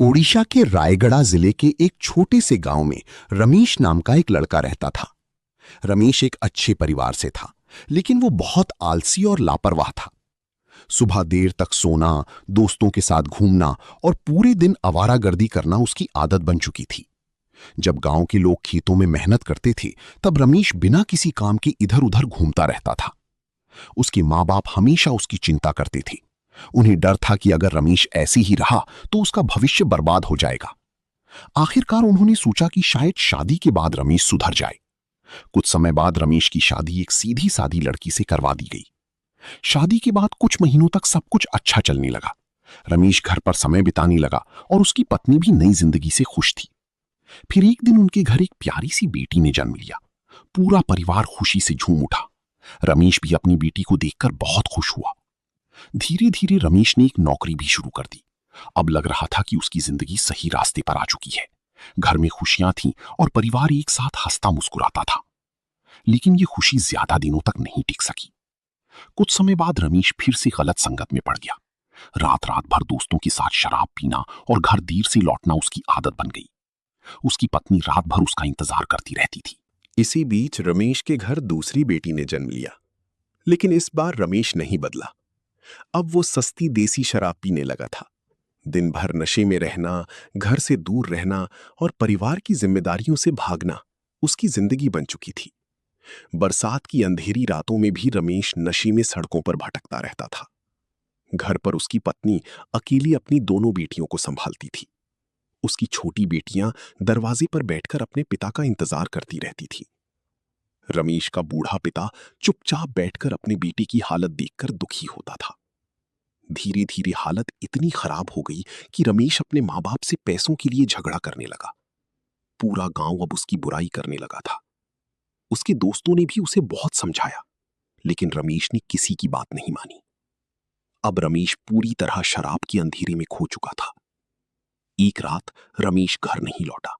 ओडिशा के रायगढ़ जिले के एक छोटे से गांव में रमेश नाम का एक लड़का रहता था। रमेश एक अच्छे परिवार से था, लेकिन वो बहुत आलसी और लापरवाह था। सुबह देर तक सोना, दोस्तों के साथ घूमना और पूरे दिन आवारागर्दी करना उसकी आदत बन चुकी थी। जब गांव के लोग खेतों में मेहनत करते थे, तब रमेश बिना किसी काम के इधर उधर घूमता रहता था। उसके माँ बाप हमेशा उसकी चिंता करते थे। उन्हें डर था कि अगर रमेश ऐसे ही रहा तो उसका भविष्य बर्बाद हो जाएगा। आखिरकार उन्होंने सोचा कि शायद शादी के बाद रमेश सुधर जाए। कुछ समय बाद रमेश की शादी एक सीधी सादी लड़की से करवा दी गई। शादी के बाद कुछ महीनों तक सब कुछ अच्छा चलने लगा। रमेश घर पर समय बिताने लगा और उसकी पत्नी भी नई जिंदगी से खुश थी। फिर एक दिन उनके घर एक प्यारी सी बेटी ने जन्म लिया। पूरा परिवार खुशी से झूम उठा। रमेश भी अपनी बेटी को देखकर बहुत खुश हुआ। धीरे धीरे रमेश ने एक नौकरी भी शुरू कर दी। अब लग रहा था कि उसकी जिंदगी सही रास्ते पर आ चुकी है। घर में खुशियां थीं और परिवार एक साथ हंसता मुस्कुराता था। लेकिन ये खुशी ज्यादा दिनों तक नहीं टिक सकी। कुछ समय बाद रमेश फिर से गलत संगत में पड़ गया। रात रात भर दोस्तों के साथ शराब पीना और घर देर से लौटना उसकी आदत बन गई। उसकी पत्नी रात भर उसका इंतजार करती रहती थी। इसी बीच रमेश के घर दूसरी बेटी ने जन्म लिया। लेकिन इस बार रमेश नहीं बदला। अब वो सस्ती देसी शराब पीने लगा था। दिन भर नशे में रहना, घर से दूर रहना और परिवार की जिम्मेदारियों से भागना उसकी जिंदगी बन चुकी थी। बरसात की अंधेरी रातों में भी रमेश नशे में सड़कों पर भटकता रहता था। घर पर उसकी पत्नी अकेली अपनी दोनों बेटियों को संभालती थी। उसकी छोटी बेटियां दरवाजे पर बैठकर अपने पिता का इंतजार करती रहती थी। रमेश का बूढ़ा पिता चुपचाप बैठकर अपनी बेटी की हालत देखकर दुखी होता था। धीरे धीरे हालत इतनी खराब हो गई कि रमेश अपने माँ बाप से पैसों के लिए झगड़ा करने लगा। पूरा गांव अब उसकी बुराई करने लगा था। उसके दोस्तों ने भी उसे बहुत समझाया, लेकिन रमेश ने किसी की बात नहीं मानी। अब रमेश पूरी तरह शराब के अंधेरे में खो चुका था। एक रात रमेश घर नहीं लौटा।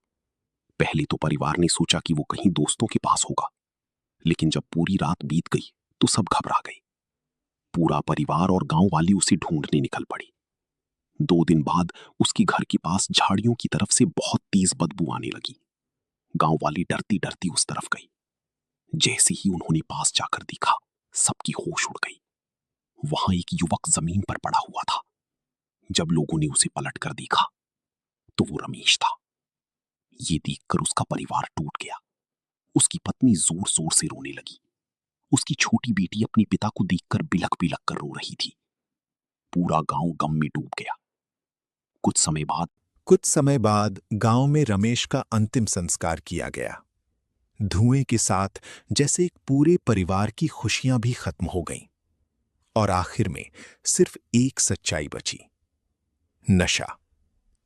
पहले तो परिवार ने सोचा कि वो कहीं दोस्तों के पास होगा, लेकिन जब पूरी रात बीत गई तो सब घबरा गए। पूरा परिवार और गांव वाले उसे ढूंढने निकल पड़े। 2 दिन बाद उसके घर के पास झाड़ियों की तरफ से बहुत तेज बदबू आने लगी। गांव वाले डरती डरती उस तरफ गए। जैसे ही उन्होंने पास जाकर देखा, सबकी होश उड़ गई। वहां एक युवक जमीन पर पड़ा हुआ था। जब लोगों ने उसे पलट कर देखा तो वो रमेश था। ये देखकर उसका परिवार टूट गया। उसकी पत्नी जोर जोर से रोने लगी। उसकी छोटी बेटी अपने पिता को देखकर बिलख बिलख कर रो रही थी। पूरा गांव गम में डूब गया। कुछ समय बाद गांव में रमेश का अंतिम संस्कार किया गया। धुएं के साथ जैसे एक पूरे परिवार की खुशियां भी खत्म हो गईं। और आखिर में सिर्फ एक सच्चाई बची। नशा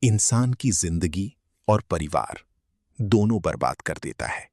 इंसान की जिंदगी और परिवार दोनों बर्बाद कर देता है।